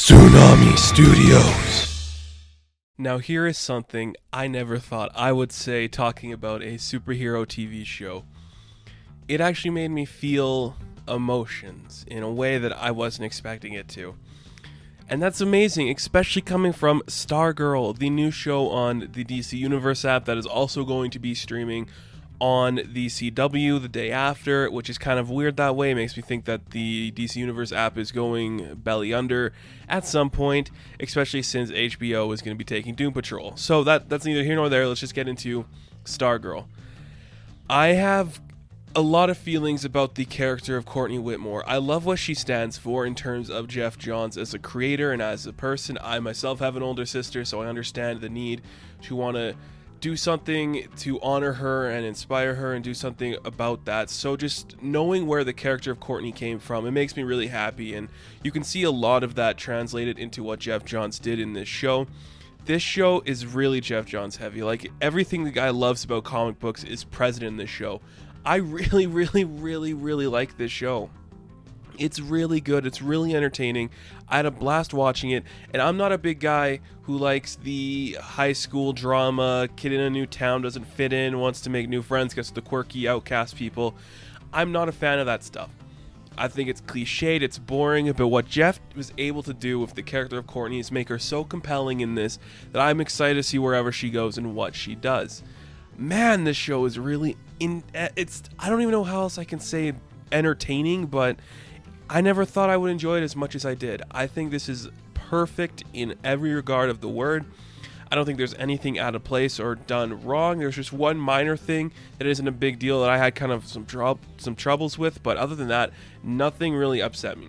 Tsunami Studios. Now here is something I never thought I would say talking about a superhero TV show. It actually made me feel emotions in a way that I wasn't expecting it to. And that's amazing, especially coming from Stargirl, the new show on the DC Universe app that is also going to be streaming on the CW the day after, which is kind of weird that way. It makes me think that the DC Universe app is going belly under at some point, especially since HBO is going to be taking Doom Patrol. So that's neither here nor there. Let's just get into Stargirl. I have a lot of feelings about the character of Courtney Whitmore. I love what she stands for in terms of Geoff Johns as a creator and as a person. I myself have an older sister, so I understand the need to want to do something to honor her and inspire her and do something about that. So just knowing where the character of Courtney came from, it makes me really happy, and you can see a lot of that translated into what Geoff Johns did in this show. This show is really Geoff Johns heavy. Like, everything the guy loves about comic books is present in this show. I really like this show. It's really good. It's really entertaining. I had a blast watching it, and I'm not a big guy who likes the high school drama, kid in a new town doesn't fit in, wants to make new friends, gets the quirky outcast people. I'm not a fan of that stuff. I think it's cliched, it's boring, but what Geoff was able to do with the character of Courtney is make her so compelling in this that I'm excited to see wherever she goes and what she does. Man, this show is really I don't even know how else I can say entertaining, but I never thought I would enjoy it as much as I did. I think this is perfect in every regard of the word. I don't think there's anything out of place or done wrong. There's just one minor thing that isn't a big deal that I had kind of some troubles with, but other than that, nothing really upset me.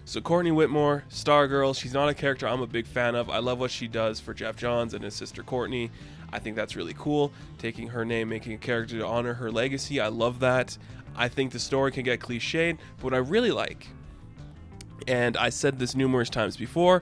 So Courtney Whitmore, Stargirl, she's not a character I'm a big fan of. I love what she does for Geoff Johns and his sister Courtney. I think that's really cool. Taking her name, making a character to honor her legacy. I love that. I think the story can get cliched, but what I really like, and I said this numerous times before,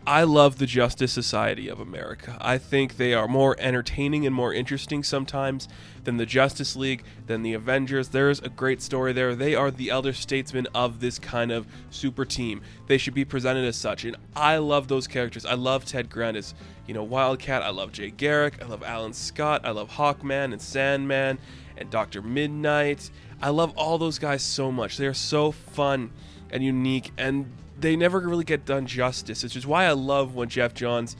I love the Justice Society of America. I think they are more entertaining and more interesting sometimes than the Justice League, than the Avengers. There's a great story there. They are the elder statesmen of this kind of super team. They should be presented as such, and I love those characters. I love Ted Grant as, Wildcat. I love Jay Garrick. I love Alan Scott. I love Hawkman and Sandman and Dr. Midnight. I love all those guys so much. They are so fun and unique, and they never really get done justice. It's just why I love when Geoff Johns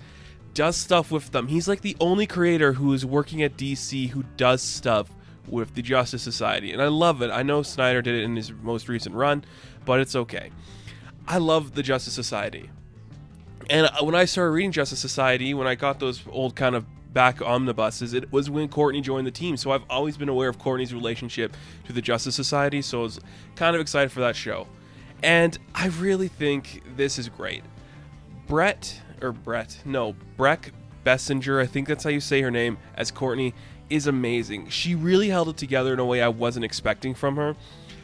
does stuff with them. He's like the only creator who is working at DC who does stuff with the Justice Society, and I love it. I know Snyder did it in his most recent run, but it's okay. I love the Justice Society. And when I started reading Justice Society, when I got those old kind of back omnibuses, it was when Courtney joined the team. So I've always been aware of Courtney's relationship to the Justice Society, so I was kind of excited for that show. And I really think this is great. Breck Bessinger, I think that's how you say her name, as Courtney, is amazing. She really held it together in a way I wasn't expecting from her.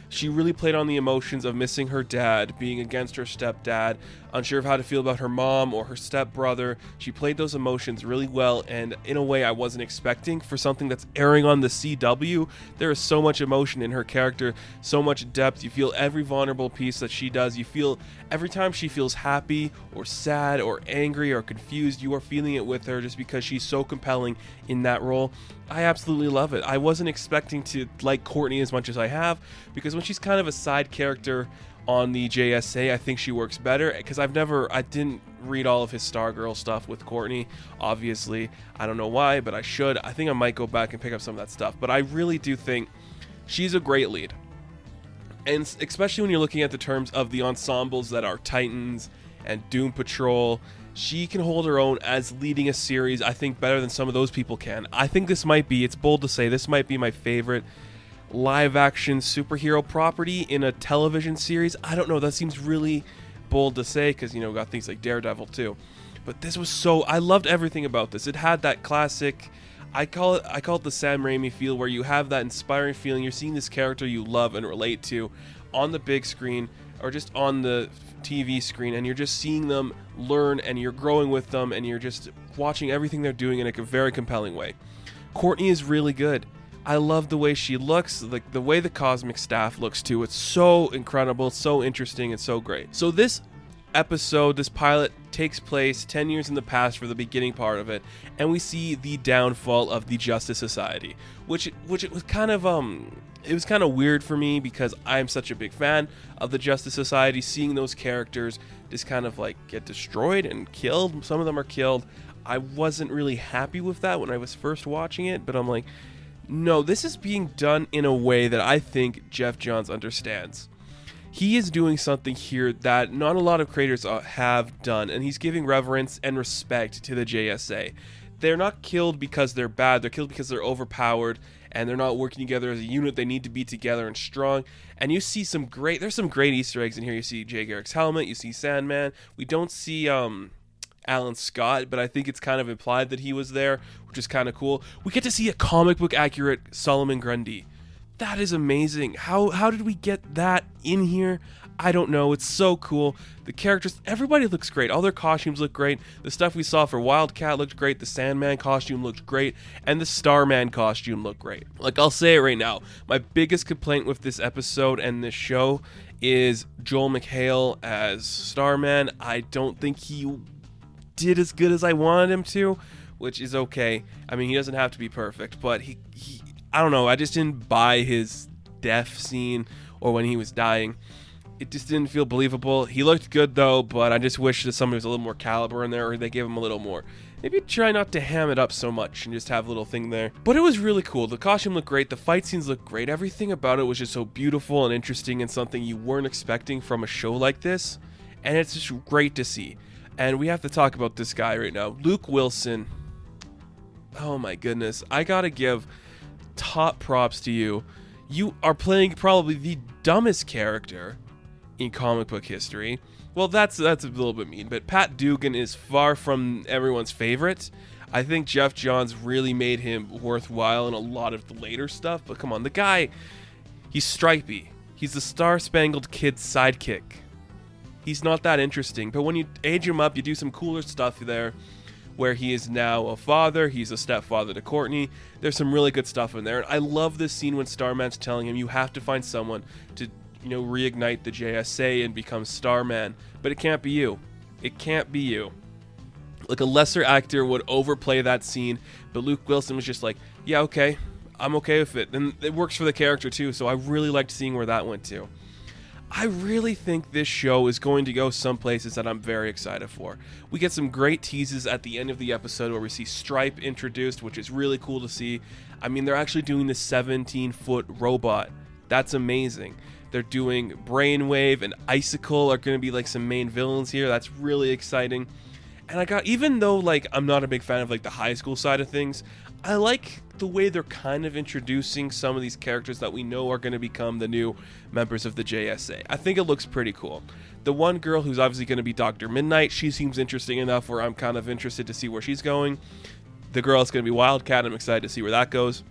She really played on the emotions of missing her dad, being against her stepdad, unsure of how to feel about her mom or her stepbrother. She played those emotions really well, and in a way I wasn't expecting for something that's airing on the CW. There is so much emotion in her character, so much depth. You feel every vulnerable piece that she does. You feel every time she feels happy or sad or angry or confused, you are feeling it with her just because she's so compelling in that role. I absolutely love it. I wasn't expecting to like Courtney as much as I have, because when she's kind of a side character on the JSA, I think she works better, because I didn't read all of his Stargirl stuff with Courtney, obviously. I don't know why, but I should. I think I might go back and pick up some of that stuff, but I really do think she's a great lead. And especially when you're looking at the terms of the ensembles that are Titans and Doom Patrol, she can hold her own as leading a series, I think, better than some of those people can. I think it's bold to say, this might be my favorite live-action superhero property in a television series. I don't know, that seems really bold to say, because, we got things like Daredevil too. But this was I loved everything about this. It had that classic, I call it the Sam Raimi feel, where you have that inspiring feeling. You're seeing this character you love and relate to on the big screen, or just on the TV screen, and you're just seeing them learn, and you're growing with them, and you're just watching everything they're doing in a very compelling way. Courtney is really good. I love the way she looks, like the way the cosmic staff looks too. It's so incredible, so interesting, and so great. So this episode, this pilot takes place 10 years in the past for the beginning part of it, and we see the downfall of the Justice Society, which it was kind of it was kind of weird for me because I'm such a big fan of the Justice Society. Seeing those characters just kind of like get destroyed and killed, some of them are killed, I wasn't really happy with that when I was first watching it, but I'm like, no, this is being done in a way that I think Geoff Johns understands. He is doing something here that not a lot of creators have done, and he's giving reverence and respect to the JSA. They're not killed because they're bad, they're killed because they're overpowered, and they're not working together as a unit. They need to be together and strong. And you see there's some great Easter eggs in here. You see Jay Garrick's helmet, you see Sandman. We don't see Alan Scott, but I think it's kind of implied that he was there, which is kind of cool. We get to see a comic book accurate Solomon Grundy. That is amazing. How did we get that in here? I don't know. It's so cool. The characters, everybody looks great. All their costumes look great. The stuff we saw for Wildcat looked great. The Sandman costume looked great. And the Starman costume looked great. Like, I'll say it right now. My biggest complaint with this episode and this show is Joel McHale as Starman. I don't think he did as good as I wanted him to, which is okay. I mean, he doesn't have to be perfect, but he I don't know, I just didn't buy his death scene or when he was dying. It just didn't feel believable. He looked good though, but I just wish that somebody was a little more caliber in there, or they gave him a little more. Maybe try not to ham it up so much and just have a little thing there. But it was really cool. The costume looked great. The fight scenes looked great. Everything about it was just so beautiful and interesting and something you weren't expecting from a show like this. And it's just great to see. And we have to talk about this guy right now. Luke Wilson. Oh my goodness. I gotta give top props to you. You are playing probably the dumbest character in comic book history. Well, that's a little bit mean, but Pat Dugan is far from everyone's favorite. I think Geoff Johns really made him worthwhile in a lot of the later stuff, but come on, the guy, he's stripy. He's the Star-Spangled Kid's sidekick. He's not that interesting, but when you age him up, you do some cooler stuff there, where he is now a father, he's a stepfather to Courtney. There's some really good stuff in there. And I love this scene when Starman's telling him you have to find someone to, reignite the JSA and become Starman. But it can't be you. It can't be you. Like, a lesser actor would overplay that scene, but Luke Wilson was just like, yeah, okay, I'm okay with it. And it works for the character too, so I really liked seeing where that went to. I really think this show is going to go some places that I'm very excited for. We get some great teases at the end of the episode where we see Stripe introduced, which is really cool to see. I mean, they're actually doing the 17-foot robot. That's amazing. They're doing Brainwave and Icicle are going to be like some main villains here. That's really exciting. And even though like I'm not a big fan of like the high school side of things, I like the way they're kind of introducing some of these characters that we know are going to become the new members of the JSA. I think it looks pretty cool. The one girl who's obviously going to be Dr. Midnight, she seems interesting enough where I'm kind of interested to see where she's going. The girl that's going to be Wildcat, I'm excited to see where that goes.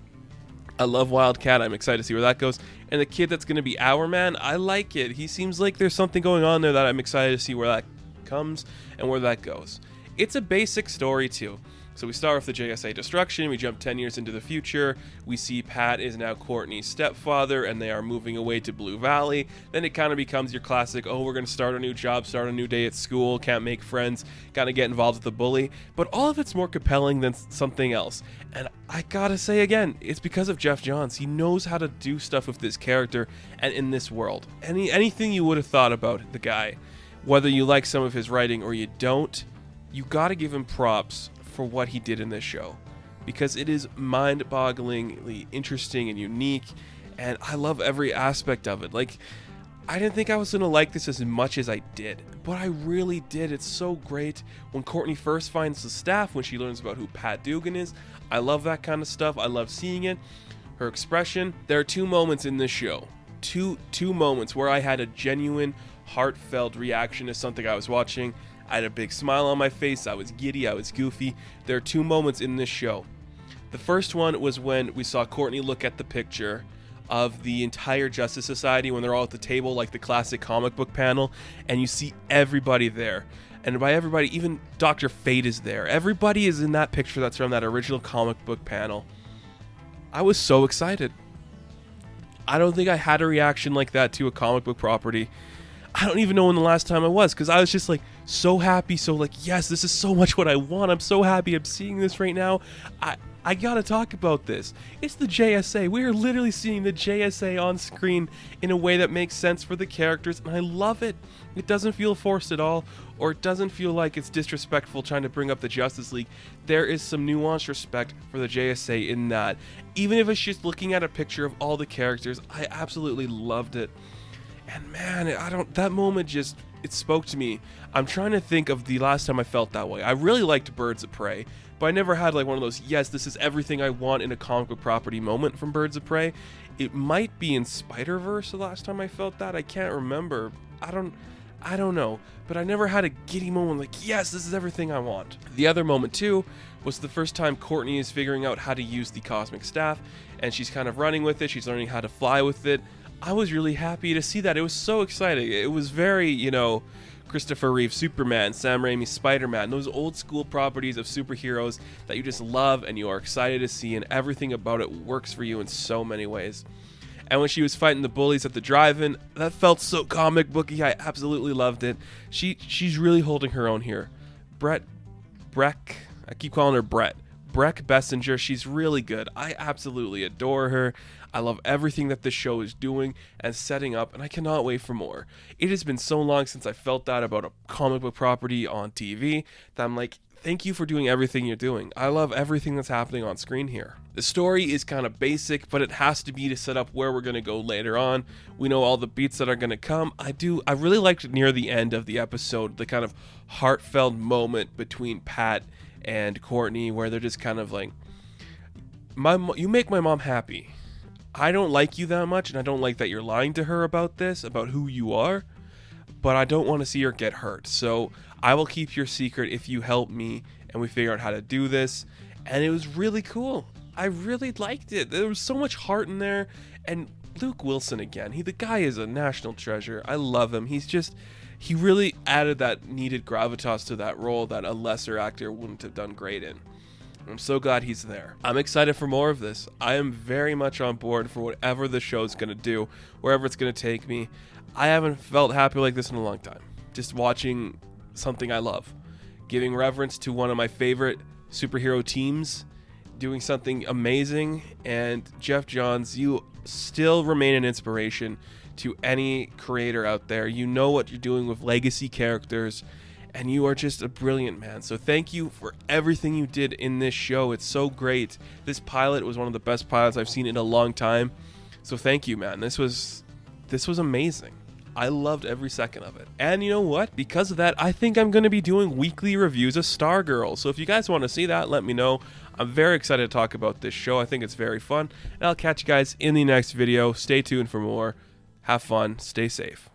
I love Wildcat, I'm excited to see where that goes. And the kid that's going to be Hourman, I like it. He seems like there's something going on there that I'm excited to see where that comes and where that goes. It's a basic story too. So we start with the JSA destruction, we jump 10 years into the future, we see Pat is now Courtney's stepfather, and they are moving away to Blue Valley. Then it kind of becomes your classic, oh, we're going to start a new job, start a new day at school, can't make friends, kind of get involved with the bully. But all of it's more compelling than something else. And I gotta say again, it's because of Geoff Johns. He knows how to do stuff with this character and in this world. Anything you would have thought about the guy, whether you like some of his writing or you don't, you gotta give him props for what he did in this show, because it is mind-bogglingly interesting and unique, and I love every aspect of it. Like, I didn't think I was gonna like this as much as I did, but I really did. It's so great when Courtney first finds the staff, when she learns about who Pat Dugan is. I love that kind of stuff. I love seeing it. Her expression. There are two moments in this show, two moments where I had a genuine, heartfelt reaction to something I was watching. I had a big smile on my face, I was giddy, I was goofy. There are two moments in this show. The first one was when we saw Courtney look at the picture of the entire Justice Society when they're all at the table, like the classic comic book panel, and you see everybody there. And by everybody, even Dr. Fate is there. Everybody is in that picture that's from that original comic book panel. I was so excited. I don't think I had a reaction like that to a comic book property. I don't even know when the last time I was, because I was just like so happy, so like, yes, this is so much what I want. I'm so happy I'm seeing this right now. I gotta talk about this. It's the JSA. We are literally seeing the JSA on screen in a way that makes sense for the characters, and I love it. It doesn't feel forced at all, or it doesn't feel like it's disrespectful trying to bring up the Justice League. There is some nuanced respect for the JSA in that. Even if it's just looking at a picture of all the characters, I absolutely loved it. And man, that moment just, it spoke to me. I'm trying to think of the last time I felt that way. I really liked Birds of Prey, but I never had like one of those, yes, this is everything I want in a comic book property moment from Birds of Prey. It might be in Spider-Verse the last time I felt that. I can't remember. I don't know, but I never had a giddy moment like, yes, this is everything I want. The other moment too was the first time Courtney is figuring out how to use the cosmic staff, and she's kind of running with it. She's learning how to fly with it. I was really happy to see that. It was so exciting. It was very, Christopher Reeve Superman, Sam Raimi Spider-Man, those old school properties of superheroes that you just love and you are excited to see, and everything about it works for you in so many ways. And when she was fighting the bullies at the drive-in, that felt so comic booky. I absolutely loved it. She's really holding her own here. Breck, I keep calling her Brett. Breck Bessinger, she's really good. I absolutely adore her. I love everything that this show is doing and setting up, and I cannot wait for more. It has been so long since I felt that about a comic book property on TV that I'm like, thank you for doing everything you're doing. I love everything that's happening on screen here. The story is kind of basic, but it has to be to set up where we're going to go later on. We know all the beats that are going to come. I really liked near the end of the episode, the kind of heartfelt moment between Pat and Courtney, where they're just kind of like, you make my mom happy. I don't like you that much, and I don't like that you're lying to her about this, about who you are, but I don't want to see her get hurt. So I will keep your secret if you help me and we figure out how to do this. And it was really cool. I really liked it. There was so much heart in there. And Luke Wilson again, the guy is a national treasure. I love him. He really added that needed gravitas to that role that a lesser actor wouldn't have done great in. I'm so glad he's there. I'm excited for more of this. I am very much on board for whatever the show's going to do, wherever it's going to take me. I haven't felt happy like this in a long time. Just watching something I love. Giving reverence to one of my favorite superhero teams. Doing something amazing. And Geoff Johns, you still remain an inspiration to any creator out there. You know what you're doing with legacy characters. And you are just a brilliant man. So thank you for everything you did in this show. It's so great. This pilot was one of the best pilots I've seen in a long time. So thank you, man. This was amazing. I loved every second of it. And you know what? Because of that, I think I'm going to be doing weekly reviews of Stargirl. So if you guys want to see that, let me know. I'm very excited to talk about this show. I think it's very fun. And I'll catch you guys in the next video. Stay tuned for more. Have fun. Stay safe.